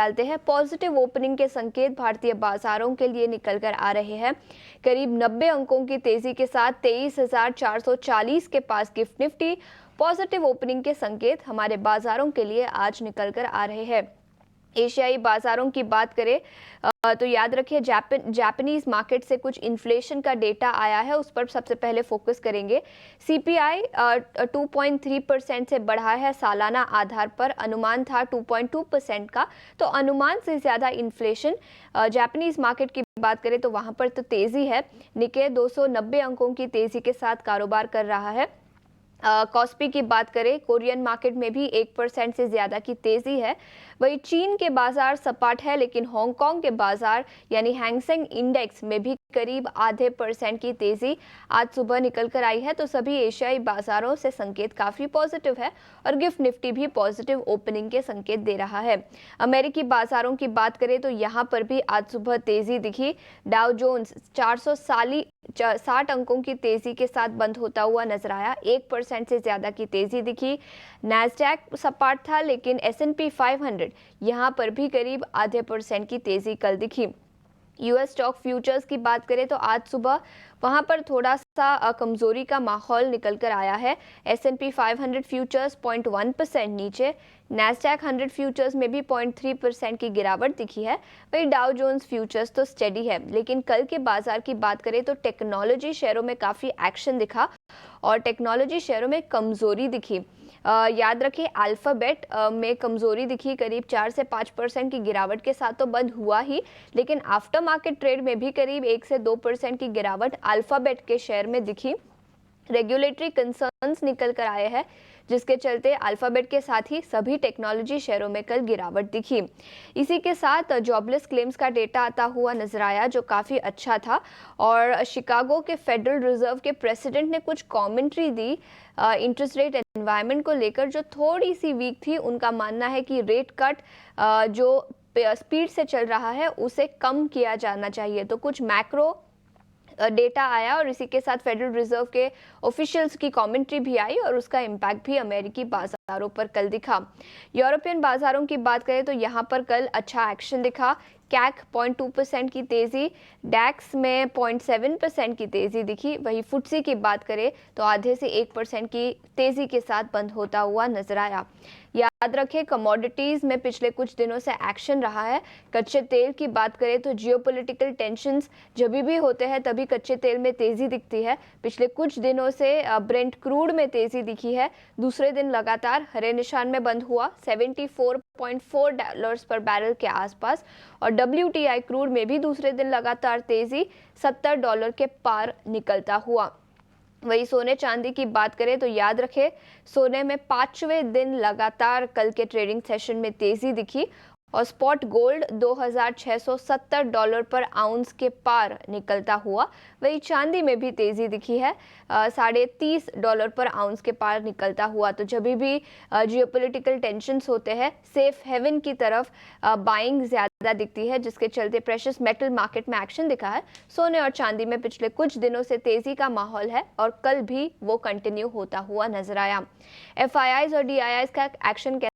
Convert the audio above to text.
डालते हैं। Positive opening के संकेत भारतीय बाजारों के लिए निकल कर आ रहे हैं। करीब 90 अंकों की तेजी के साथ 23,440 के पास गिफ्ट निफ्टी। पॉजिटिव ओपनिंग के संकेत हमारे बाजारों के लिए आज निकल कर आ रहे हैं। एशियाई बाजारों की बात करें तो याद रखिए जापानीज मार्केट से कुछ इन्फ्लेशन का डेटा आया है, उस पर सबसे पहले फोकस करेंगे। सीपीआई 2.3% से बढ़ा है सालाना आधार पर, अनुमान था 2.2% का, तो अनुमान से ज़्यादा इन्फ्लेशन। जापानीज मार्केट की बात करें तो वहाँ पर तो तेज़ी है। निक्के 290 अंकों की तेज़ी के साथ कारोबार कर रहा है। कॉस्पी की बात करें, कोरियन मार्केट में भी 1% से ज़्यादा की तेज़ी है। वही चीन के बाजार सपाट है, लेकिन हांगकांग के बाजार यानी हैंगसेंग इंडेक्स में भी करीब ½ % की तेज़ी आज सुबह निकल कर आई है। तो सभी एशियाई बाजारों से संकेत काफ़ी पॉजिटिव है और गिफ्ट निफ्टी भी पॉजिटिव ओपनिंग के संकेत दे रहा है। अमेरिकी बाजारों की बात करें तो यहाँ पर भी आज सुबह तेज़ी दिखी। डाउ जोन्स 460 अंकों की तेज़ी के साथ बंद होता हुआ नजर आया, 1% से ज़्यादा की तेज़ी दिखी। नैस्डैक सपाट था, लेकिन S&P 500 यहाँ पर भी करीब ½ % की तेज़ी कल दिखी। यूएस स्टॉक फ्यूचर्स की बात करें तो आज सुबह वहां पर थोड़ा सा कमजोरी का माहौल निकल कर आया है। S&P 500 फ्यूचर्स 0.1% नीचे, नैस्डैक 100 फ्यूचर्स में भी 0.3% की गिरावट दिखी है। वही डाउ जोन्स फ्यूचर्स तो स्टेडी है। लेकिन कल के बाजार की बात करें तो टेक्नोलॉजी शेयरों में काफ़ी एक्शन दिखा और टेक्नोलॉजी शेयरों में कमजोरी दिखी। याद रखिए अल्फाबेट में कमजोरी दिखी, करीब 4 से 5% की गिरावट के साथ तो बंद हुआ ही, लेकिन आफ्टर मार्केट ट्रेड में भी करीब 1 से 2% की गिरावट अल्फाबेट के शेयर में दिखी। रेगुलेटरी कंसर्न्स निकल कर आए हैं, जिसके चलते अल्फाबेट के साथ ही सभी टेक्नोलॉजी शेयरों में कल गिरावट दिखी। इसी के साथ जॉबलेस क्लेम्स का डेटा आता हुआ नजर आया, जो काफ़ी अच्छा था। और शिकागो के फेडरल रिजर्व के प्रेसिडेंट ने कुछ कमेंट्री दी इंटरेस्ट रेट एनवायरनमेंट को लेकर, जो थोड़ी सी वीक थी। उनका मानना है कि रेट कट जो स्पीड से चल रहा है उसे कम किया जाना चाहिए। तो कुछ मैक्रो डेटा आया और इसी के साथ फेडरल रिजर्व के ऑफिशियल्स की कमेंट्री भी आई और उसका इम्पैक्ट भी अमेरिकी बाजारों पर कल दिखा। यूरोपियन बाजारों की बात करें तो यहाँ पर कल अच्छा एक्शन दिखा। कैक 0.2% की तेज़ी, डैक्स में 0.7% की तेज़ी दिखी। वही फुट्सी की बात करें तो आधे से 1% की तेज़ी के साथ बंद होता हुआ नजर आया। याद रखें कमोडिटीज़ में पिछले कुछ दिनों से एक्शन रहा है। कच्चे तेल की बात करें तो जियोपॉलिटिकल टेंशन्स जब भी होते हैं तभी कच्चे तेल में तेज़ी दिखती है। पिछले कुछ दिनों से ब्रेंट क्रूड में तेज़ी दिखी है। दूसरे दिन लगातार हरे निशान में बंद हुआ, $74.4 पर बैरल के आसपास। और WTI क्रूड में भी दूसरे दिन लगातार तेज़ी, $70 के पार निकलता हुआ। वही सोने चांदी की बात करें तो याद रखें सोने में 5वें दिन लगातार कल के ट्रेडिंग सेशन में तेजी दिखी और स्पॉट गोल्ड $2,670 पर आउंस के पार निकलता हुआ। वही चांदी में भी तेजी दिखी है, $30.5 पर आउंस के पार निकलता हुआ। तो जब भी जियोपॉलिटिकल टेंशन्स होते हैं, सेफ हेवन की तरफ बाइंग ज़्यादा दिखती है, जिसके चलते प्रेशियस मेटल मार्केट में एक्शन दिखा है। सोने और चांदी में पिछले कुछ दिनों से तेज़ी का माहौल है और कल भी वो कंटिन्यू होता हुआ नजर आया। FIIs और DIIs का एक्शन